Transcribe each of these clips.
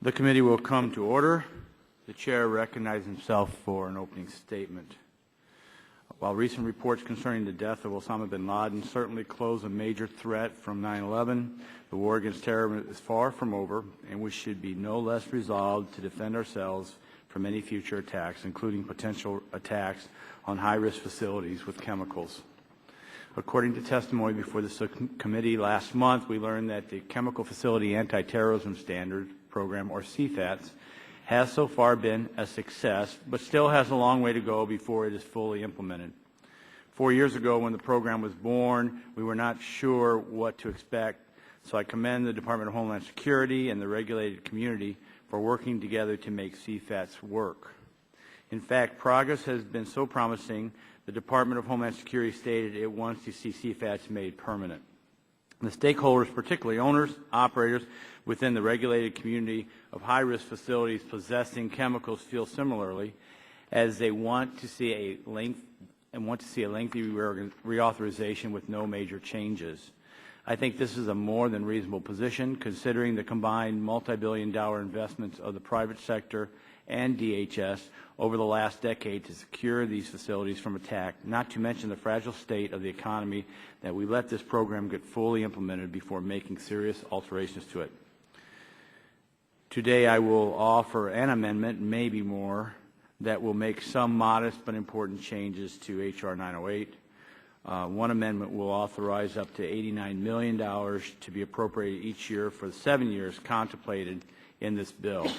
The committee will come to order. The chair recognizes himself for an opening statement. While recent reports concerning the death of Osama bin Laden certainly close a major threat from 9/11, the war against terror is far from over, and we should be no less resolved to defend ourselves from any future attacks, including potential attacks on high-risk facilities with chemicals. According to testimony before the subcommittee last month, we learned that the Chemical Facility Anti-Terrorism Standard Program, or CFATS, has so far been a success, but still has a long way to go before it is fully implemented. 4 years ago, when the program was born, we were not sure what to expect, so I commend the Department of Homeland Security and the regulated community for working together to make CFATS work. In fact, progress has been so promising, the Department of Homeland Security stated it wants to see CFATS made permanent. The stakeholders, particularly owners, operators within the regulated community of high-risk facilities possessing chemicals, feel similarly, as they want to see a lengthy reauthorization with no major changes. I think this is a more than reasonable position, considering the combined multi-billion-dollar investments of the private sector and DHS over the last decade to secure these facilities from attack, not to mention the fragile state of the economy that we let this program get fully implemented before making serious alterations to it. Today I will offer an amendment, maybe more, that will make some modest but important changes to H.R. 908. One amendment will authorize up to $89 million to be appropriated each year for the 7 years contemplated in this bill.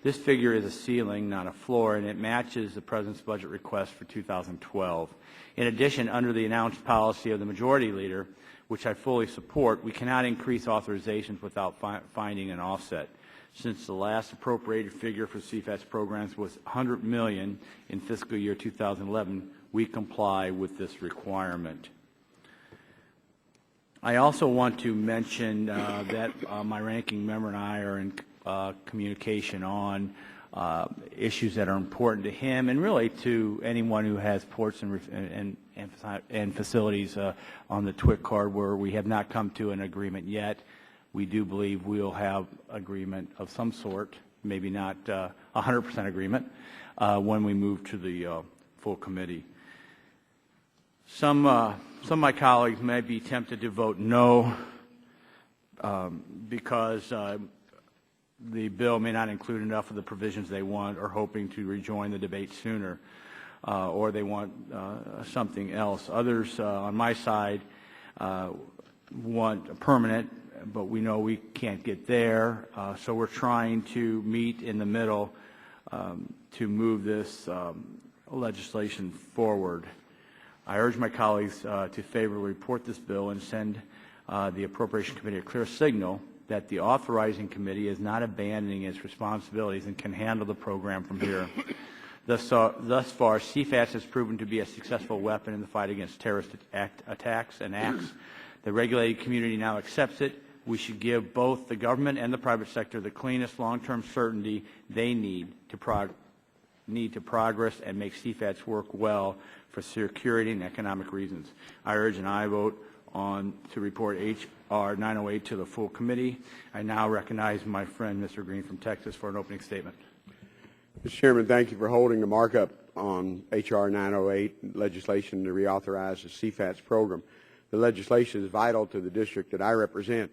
This figure is a ceiling, not a floor, and it matches the President's budget request for 2012. In addition, under the announced policy of the Majority Leader, which I fully support, we cannot increase authorizations without finding an offset. Since the last appropriated figure for CFATS programs was $100 million in fiscal year 2011, we comply with this requirement. I also want to mention that my ranking member and I are in communication on issues that are important to him and really to anyone who has ports and facilities on the TWIC card, where we have not come to an agreement yet. We do believe we'll have agreement of some sort, maybe not 100% agreement, when we move to the full committee. Some of my colleagues may be tempted to vote no because the bill may not include enough of the provisions they want, or hoping to rejoin the debate sooner, or they want something else. Others on my side want a permanent, but we know we can't get there, so we're trying to meet in the middle to move this legislation forward. I urge my colleagues to favorably report this bill and send the Appropriation Committee a clear signal that the authorizing committee is not abandoning its responsibilities and can handle the program from here. Thus far, CFATS has proven to be a successful weapon in the fight against terrorist attacks and acts. The regulated community now accepts it. We should give both the government and the private sector the cleanest long-term certainty they need to progress and make CFATS work well for security and economic reasons. I urge an aye vote to report H.R. 908 to the full committee. I now recognize my friend, Mr. Green from Texas, for an opening statement. Mr. Chairman, thank you for holding the markup on H.R. 908, legislation to reauthorize the CFATS program. The legislation is vital to the district that I represent.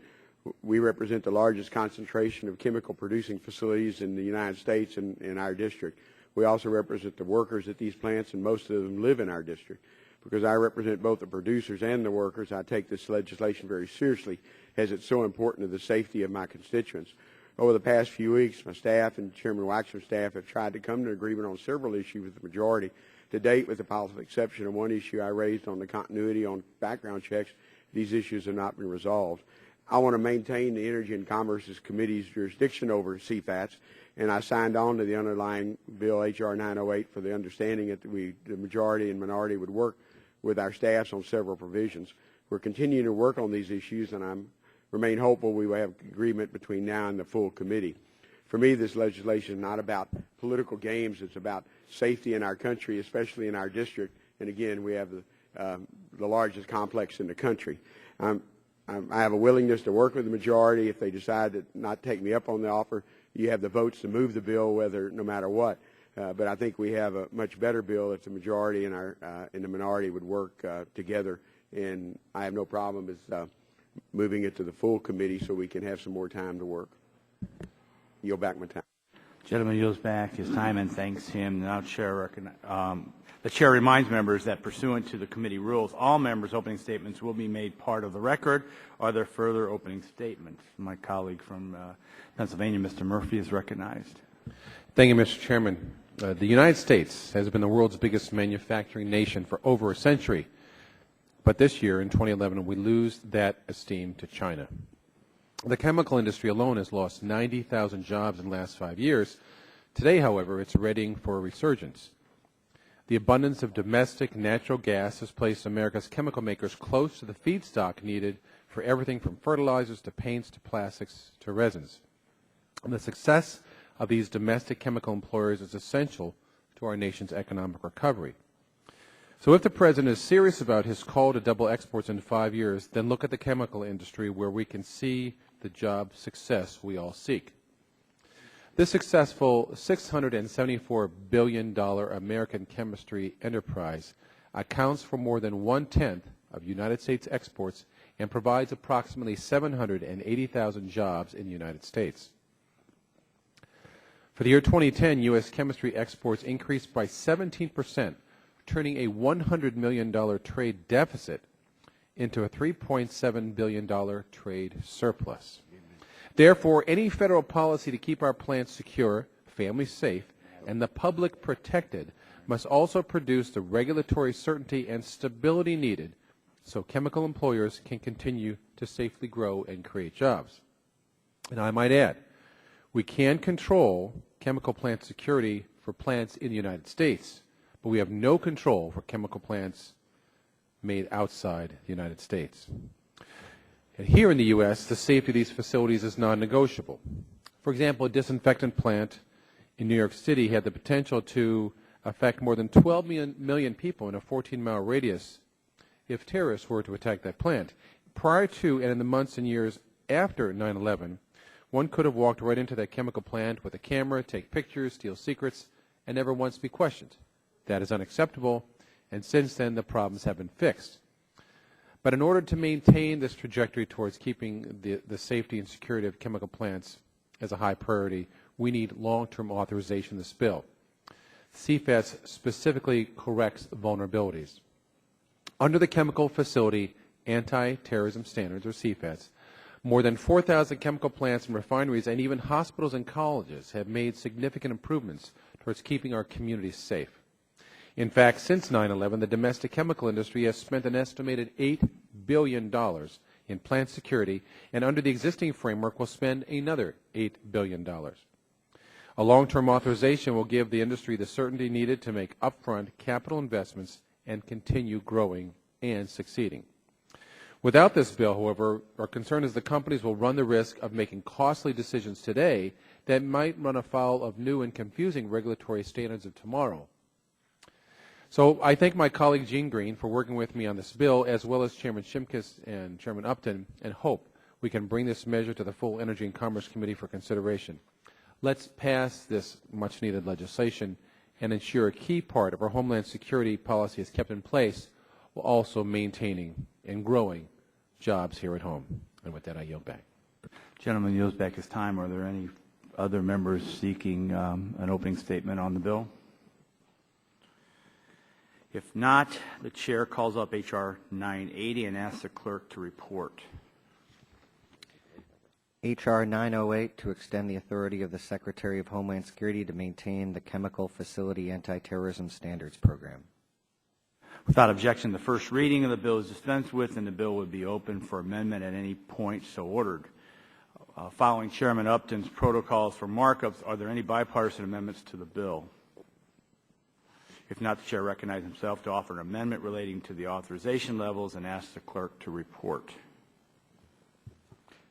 We represent the largest concentration of chemical producing facilities in the United States and in our district. We also represent the workers at these plants, and most of them live in our district. Because I represent both the producers and the workers, I take this legislation very seriously, as it's so important to the safety of my constituents. Over the past few weeks, my staff and Chairman Waxman's staff have tried to come to an agreement on several issues with the majority. To date, with the possible exception of one issue I raised on the continuity on background checks, these issues have not been resolved. I want to maintain the Energy and Commerce Committee's jurisdiction over CFATS, and I signed on to the underlying bill, H.R. 908, for the understanding that the majority and minority would work with our staffs on several provisions. We're continuing to work on these issues, and I remain hopeful we will have agreement between now and the full committee. For me, this legislation is not about political games. It's about safety in our country, especially in our district. And again, we have the largest complex in the country. I'm I have a willingness to work with the majority. If they decide to not take me up on the offer, you have the votes to move the bill, no matter what. But I think we have a much better bill if the majority and the minority would work together. And I have no problem with moving it to the full committee so we can have some more time to work. Yield back my time. Gentleman yields back his time and thanks him. Now, the chair reminds members that pursuant to the committee rules, all members' opening statements will be made part of the record. Are there further opening statements? My colleague from Pennsylvania, Mr. Murphy, is recognized. Thank you, Mr. Chairman. The United States has been the world's biggest manufacturing nation for over a century. But this year, in 2011, we lose that esteem to China. The chemical industry alone has lost 90,000 jobs in the last 5 years. Today, however, it's readying for a resurgence. The abundance of domestic natural gas has placed America's chemical makers close to the feedstock needed for everything from fertilizers to paints to plastics to resins. And the success of these domestic chemical employers is essential to our nation's economic recovery. So if the President is serious about his call to double exports in 5 years, then look at the chemical industry where we can see the job success we all seek. This successful $674 billion American chemistry enterprise accounts for more than 1/10 of United States exports and provides approximately 780,000 jobs in the United States. For the year 2010, U.S. chemistry exports increased by 17%, turning a $100 million trade deficit into a $3.7 billion trade surplus. Therefore, any federal policy to keep our plants secure, families safe, and the public protected must also produce the regulatory certainty and stability needed so chemical employers can continue to safely grow and create jobs. And I might add, we can control chemical plant security for plants in the United States, but we have no control for chemical plants made outside the United States. And here in the U.S., the safety of these facilities is non-negotiable. For example, a disinfectant plant in New York City had the potential to affect more than 12 million people in a 14-mile radius if terrorists were to attack that plant. Prior to and in the months and years after 9/11, one could have walked right into that chemical plant with a camera, take pictures, steal secrets, and never once be questioned. That is unacceptable, and since then the problems have been fixed. But in order to maintain this trajectory towards keeping the safety and security of chemical plants as a high priority, we need long-term authorization of this bill. CFATS specifically corrects vulnerabilities. Under the Chemical Facility Anti-Terrorism Standards, or CFATS, more than 4,000 chemical plants and refineries and even hospitals and colleges have made significant improvements towards keeping our communities safe. In fact, since 9/11, the domestic chemical industry has spent an estimated $8 billion in plant security, and under the existing framework will spend another $8 billion. A long-term authorization will give the industry the certainty needed to make upfront capital investments and continue growing and succeeding. Without this bill, however, our concern is the companies will run the risk of making costly decisions today that might run afoul of new and confusing regulatory standards of tomorrow. So I thank my colleague Gene Green for working with me on this bill, as well as Chairman Shimkus and Chairman Upton, and hope we can bring this measure to the full Energy and Commerce Committee for consideration. Let's pass this much-needed legislation and ensure a key part of our Homeland Security policy is kept in place while also maintaining and growing jobs here at home. And with that, I yield back. Gentleman yields back his time. Are there any other members seeking an opening statement on the bill? If not, the chair calls up H.R. 980 and asks the clerk to report. H.R. 908 to extend the authority of the Secretary of Homeland Security to maintain the Chemical Facility Anti-Terrorism Standards Program. Without objection, the first reading of the bill is dispensed with, and the bill would be open for amendment at any point so ordered. Following Chairman Upton's protocols for markups, are there any bipartisan amendments to the bill? If not, the chair recognizes himself to offer an amendment relating to the authorization levels and asks the clerk to report.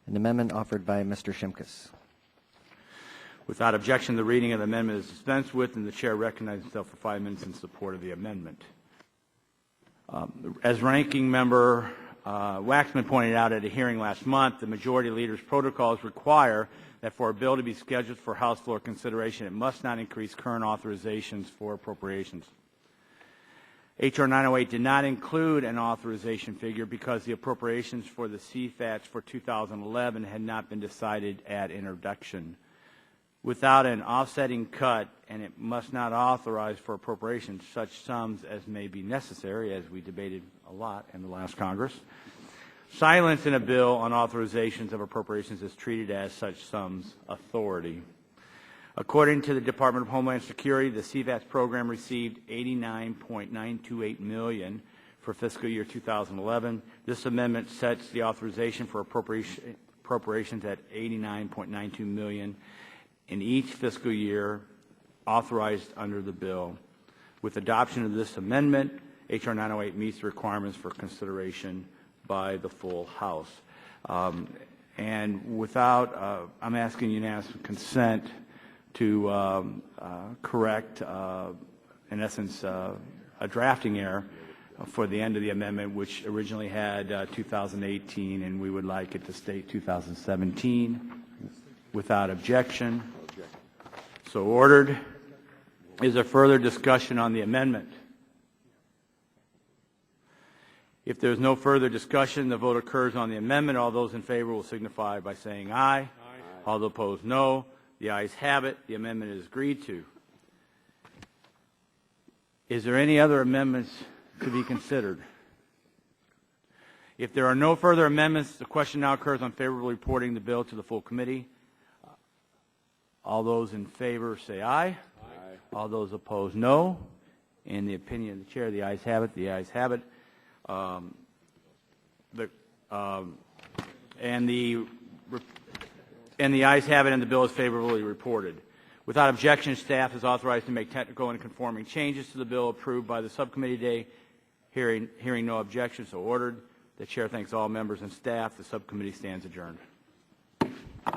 An amendment offered by Mr. Shimkus. Without objection, the reading of the amendment is dispensed with, and the chair recognizes himself for 5 minutes in support of the amendment. As ranking member, Waxman pointed out at a hearing last month, the majority leader's protocols require that for a bill to be scheduled for House floor consideration, it must not increase current authorizations for appropriations. H.R. 908 did not include an authorization figure because the appropriations for the CFATS for 2011 had not been decided at introduction. Without an offsetting cut, and it must not authorize for appropriations such sums as may be necessary, as we debated a lot in the last Congress. Silence in a bill on authorizations of appropriations is treated as such sums authority. According to the Department of Homeland Security, the CFATS program received $89.928 million for fiscal year 2011. This amendment sets the authorization for appropriations at $89.92 million in each fiscal year authorized under the bill. With adoption of this amendment, H.R. 908 meets the requirements for consideration by the full House. And without, I'm asking unanimous consent to correct, in essence, a drafting error for the end of the amendment, which originally had 2018, and we would like it to state 2017. Without objection. So ordered. Is there further discussion on the amendment? If there is no further discussion, the vote occurs on the amendment. All those in favor will signify by saying aye. Aye. All those opposed, no. The ayes have it. The amendment is agreed to. Is there any other amendments to be considered? If there are no further amendments, the question now occurs on favorably reporting the bill to the full committee. All those in favor say aye. Aye. All those opposed, no. In the opinion of the chair, the ayes have it. The ayes have it. And the ayes have it, and the bill is favorably reported. Without objection, staff is authorized to make technical and conforming changes to the bill approved by the subcommittee today. Hearing no objection, so ordered. The chair thanks all members and staff. The subcommittee stands adjourned.